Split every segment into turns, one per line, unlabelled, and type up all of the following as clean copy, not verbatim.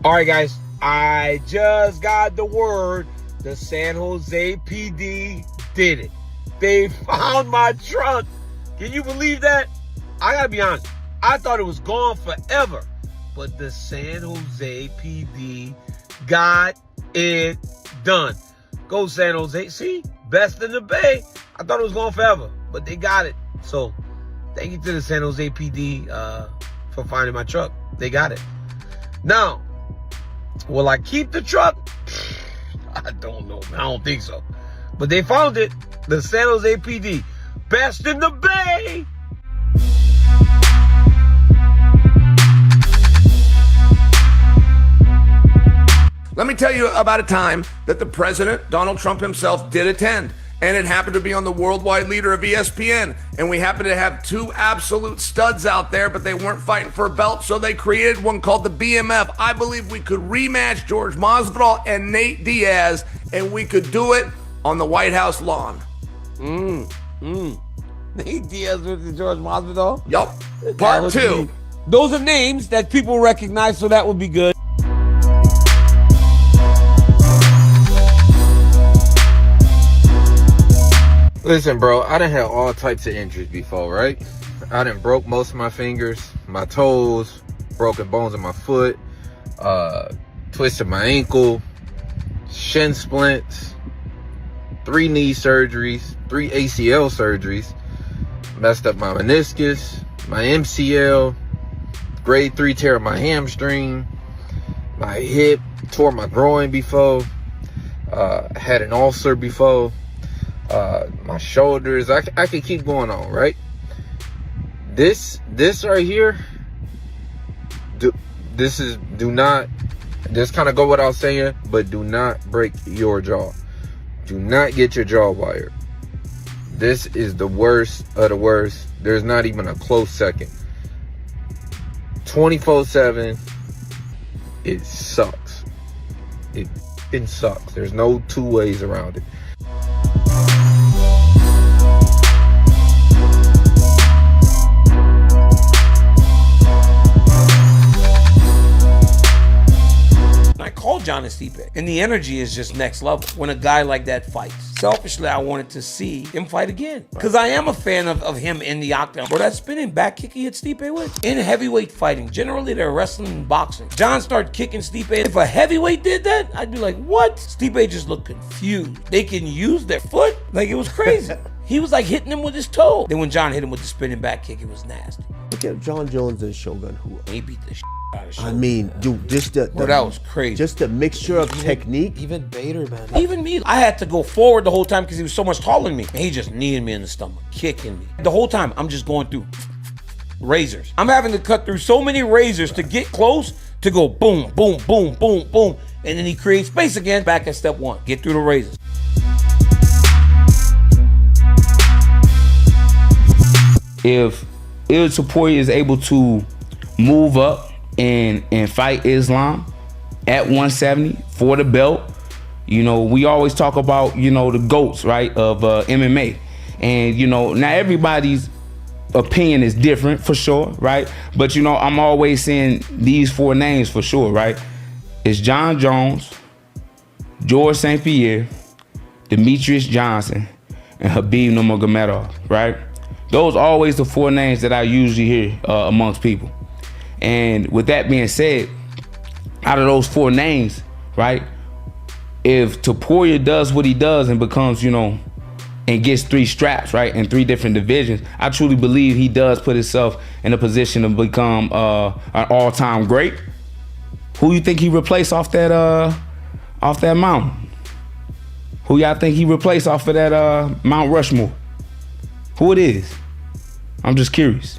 All right, guys, I just got the word. The San Jose PD did it. They found my truck. Can you believe that? I gotta be honest. I thought it was gone forever. But the San Jose PD got it done. Go San Jose. See? Best in the Bay. I thought it was gone forever. But they got it. So, thank you to the San Jose PD for finding my truck. They got it. Now, will I keep the truck? I don't know, man. I don't think so. But they found it. The San Jose PD. Best in the Bay.
Let me tell you about a time that the president, Donald Trump himself, did attend. And it happened to be on the worldwide leader of ESPN. And we happened to have two absolute studs out there, but they weren't fighting for a belt, so they created one called the BMF. I believe we could rematch George Masvidal and Nate Diaz, and we could do it on the White House lawn.
Nick Diaz versus George Masvidal?
Yup. Part two.
Those are names that people recognize, so that would be good. Listen, bro, I done had all types of injuries before, right? I done broke most of my fingers, my toes, broken bones in my foot, twisted my ankle, shin splints, 3 knee surgeries, 3 ACL surgeries, messed up my meniscus, my MCL, grade 3 tear of my hamstring, my hip, tore my groin before, had an ulcer before, my shoulders. I could keep going on, right? This right here, this kind of go without saying, but do not break your jaw. Do not get your jaw wired. This is the worst of the worst. There's not even a close second. 24/7, it sucks. It sucks. There's no two ways around it.
Call Jon and Stipe, and the energy is just next level when a guy like that fights. Selfishly, I wanted to see him fight again because I am a fan of him in the octagon. Or that spinning back kick he hit Stipe with in heavyweight fighting. Generally, they're wrestling and boxing. Jon started kicking Stipe. If a heavyweight did that, I'd be like, what? Stipe just looked confused. They can use their foot like it was crazy. He was like hitting him with his toe. Then when Jon hit him with the spinning back kick, it was nasty.
Look at Jon Jones and Shogun Rua.
He beat the shit out of Shogun.
I mean, dude, just the
that was crazy.
Just the mixture of technique.
Even Bader, man.
Even me, I had to go forward the whole time because he was so much taller than me. And he just kneeing me in the stomach, kicking me. The whole time, I'm just going through razors. I'm having to cut through so many razors to get close to go boom, boom, boom, boom, boom. And then he creates space again, back at step 1. Get through the razors.
If Topuria is able to move up and fight Islam at 170 for the belt, you know, we always talk about, you know, the GOATs, right, of MMA. And, you know, now everybody's opinion is different for sure, right? But, you know, I'm always saying these 4 names for sure, right? It's Jon Jones, George St. Pierre, Demetrius Johnson, and Khabib Nurmagomedov, right? Those are always the 4 names that I usually hear amongst people. And with that being said, out of those 4 names, right, if Topuria does what he does and becomes, you know, and gets 3 straps, right, in 3 different divisions, I truly believe he does put himself in a position to become an all-time great. Who you think he replaced off that mountain? Who y'all think he replaced off of that Mount Rushmore? Who it is? I'm just curious.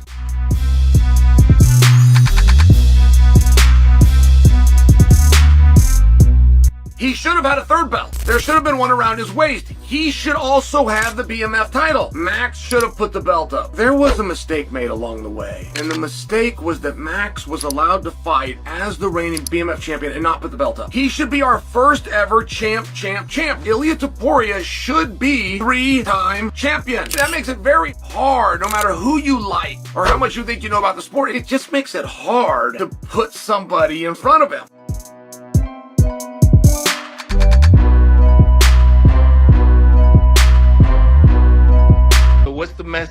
He should have had a 3rd belt. There should have been one around his waist. He should also have the BMF title. Max should have put the belt up. There was a mistake made along the way. And the mistake was that Max was allowed to fight as the reigning BMF champion and not put the belt up. He should be our first ever champ. Ilia Topuria should be 3-time champion. That makes it very hard, no matter who you like or how much you think you know about the sport. It just makes it hard to put somebody in front of him.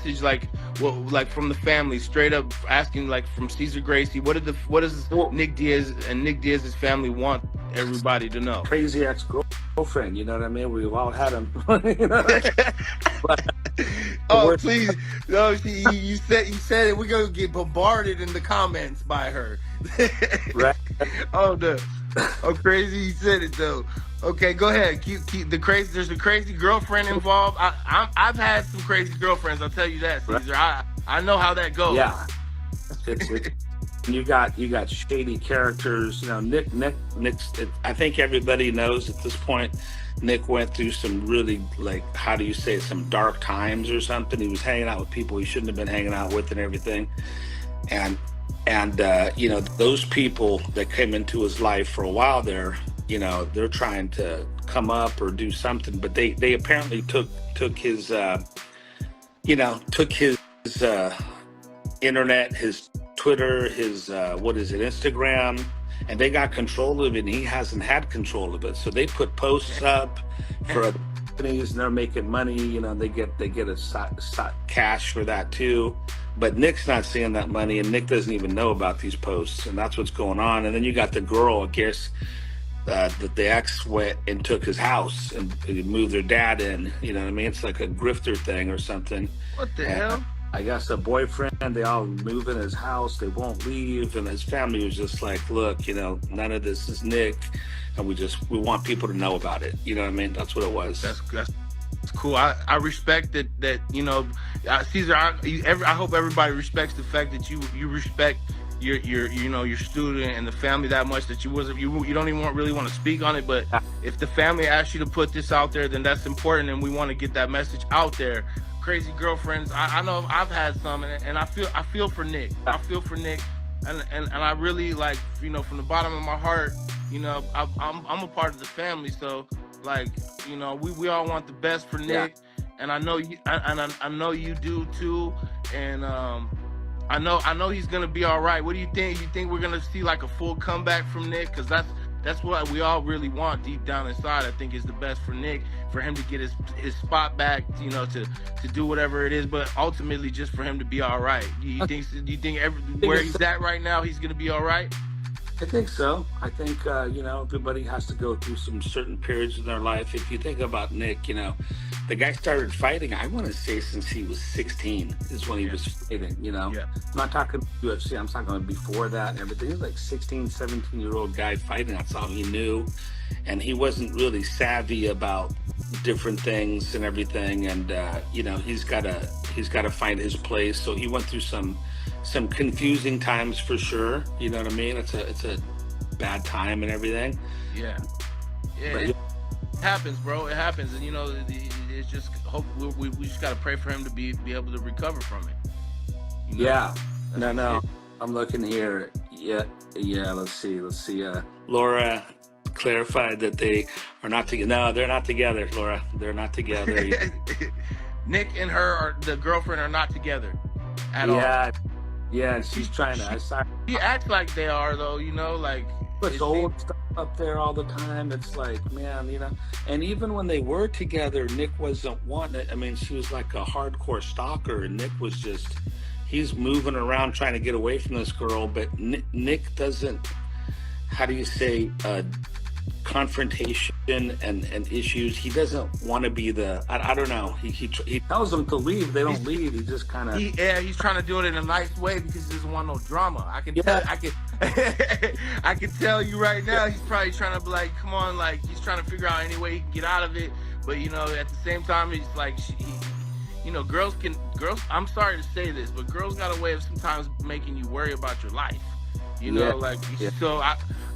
message, like, like from the family, straight up asking, like, from Cesar Gracie, what does Nick Diaz and Nick Diaz's family want everybody to know?
Crazy ex-girlfriend, you know what I mean? We've all had them. You know? But,
Oh, please. No, you said it. We're going to get bombarded in the comments by her.
right?
Oh, crazy. You said it, though. Okay, go ahead. Keep the crazy. There's a crazy girlfriend involved. I've had some crazy girlfriends. I'll tell you that, Caesar.
Right.
I know how that goes.
Yeah. You got shady characters. You know, Nick's. I think everybody knows at this point. Nick went through some really, like, how do you say it, some dark times or something. He was hanging out with people he shouldn't have been hanging out with and everything. And you know, those people that came into his life for a while there, you know, they're trying to come up or do something, but they apparently took his internet, his Twitter, his Instagram, and they got control of it, and he hasn't had control of it. So they put posts up for other companies, and they're making money. You know, they get a cash for that too. But Nick's not seeing that money, and Nick doesn't even know about these posts, and that's what's going on. And then you got the girl, I guess, that the ex went and took his house and moved their dad in. You know what I mean? It's like a grifter thing or something.
What the hell?
I guess a boyfriend, they all move in his house, they won't leave, and his family was just like, look, you know, none of this is Nick, and we want people to know about it. You know what I mean? That's what it was.
That's cool. I respect that you know, Caesar. I hope everybody respects the fact that you respect your student and the family that much that you don't even really want to speak on it. But if the family asks you to put this out there, then that's important, and we want to get that message out there. Crazy girlfriends. I know I've had some, and I feel for Nick. I feel for Nick, and I really, like, you know, from the bottom of my heart, you know, I'm a part of the family, so, like, you know, we all want the best for Nick, and I know you, and I know you do too, and I know he's gonna be all right. What do you think? You think we're gonna see like a full comeback from Nick? Because that's what we all really want deep down inside. I think is the best for Nick, for him to get his spot back, you know, to do whatever it is, but ultimately just for him to be all right. Do you think where he's at right now, he's gonna be all right?
I think so. I think, you know, everybody has to go through some certain periods in their life. If you think about Nick, you know, the guy started fighting, I want to say since he was 16 is when he was fighting, you know. I'm not talking UFC, I'm talking before that and everything. He was like 16, 17-year-old guy fighting. That's all he knew. And he wasn't really savvy about different things and everything. And, you know, he's got to find his place. So he went through some confusing times for sure. You know what I mean? It's a bad time and everything.
Yeah. It happens, bro. It happens, and you know, it's just hope we just gotta pray for him to be able to recover from it. You know?
Yeah. No. I'm looking here. Yeah. Let's see. Laura clarified that they are not together. No, they're not together, Laura. They're not together.
Nick and the girlfriend are not together at all.
Yeah, and she's trying to.
She acts like they are, though. You know, like
puts old stuff up there all the time. It's like, man, you know. And even when they were together, Nick wasn't wanting. I mean, she was like a hardcore stalker, and Nick was he's moving around trying to get away from this girl. But Nick doesn't. How do you say? Confrontation and issues. He doesn't want to be I don't know. He tells them to leave. They don't leave. He just kind of.
He's trying to do it in a nice way because he doesn't want no drama. I can tell. I can tell you right now. He's probably trying to be like, come on, like he's trying to figure out any way he can get out of it. But you know, at the same time, it's like you know, girls. I'm sorry to say this, but girls got a way of sometimes making you worry about your life. You know, so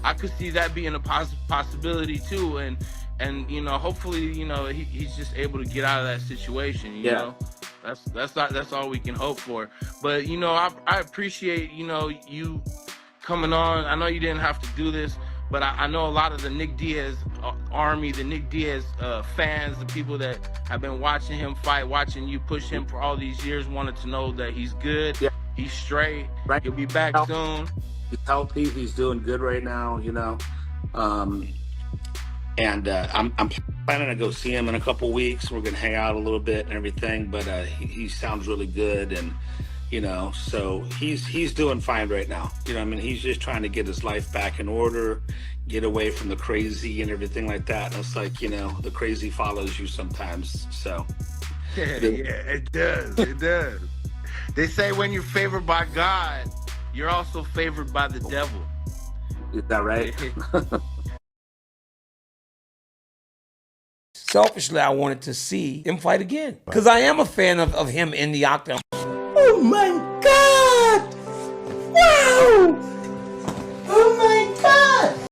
I could see that being a possibility too, and you know, hopefully, you know, he's just able to get out of that situation. You know, that's all we can hope for. But you know, I appreciate, you know, you coming on. I know you didn't have to do this, but I know a lot of the Nick Diaz army, the Nick Diaz fans, the people that have been watching him fight, watching you push him for all these years, wanted to know that he's good, he's straight, he'll be back soon.
He's healthy. He's doing good right now, you know. And I'm planning to go see him in a couple weeks. We're gonna hang out a little bit and everything, but he sounds really good, and you know, so he's doing fine right now. You know, I mean, he's just trying to get his life back in order, get away from the crazy and everything like that. And it's like, you know, the crazy follows you sometimes. So
Yeah, it does. It does. They say when you're favored by God, you're also favored by the devil.
is that right?
Selfishly, I wanted to see him fight again because I am a fan of him in the octagon.
Oh my God! Wow!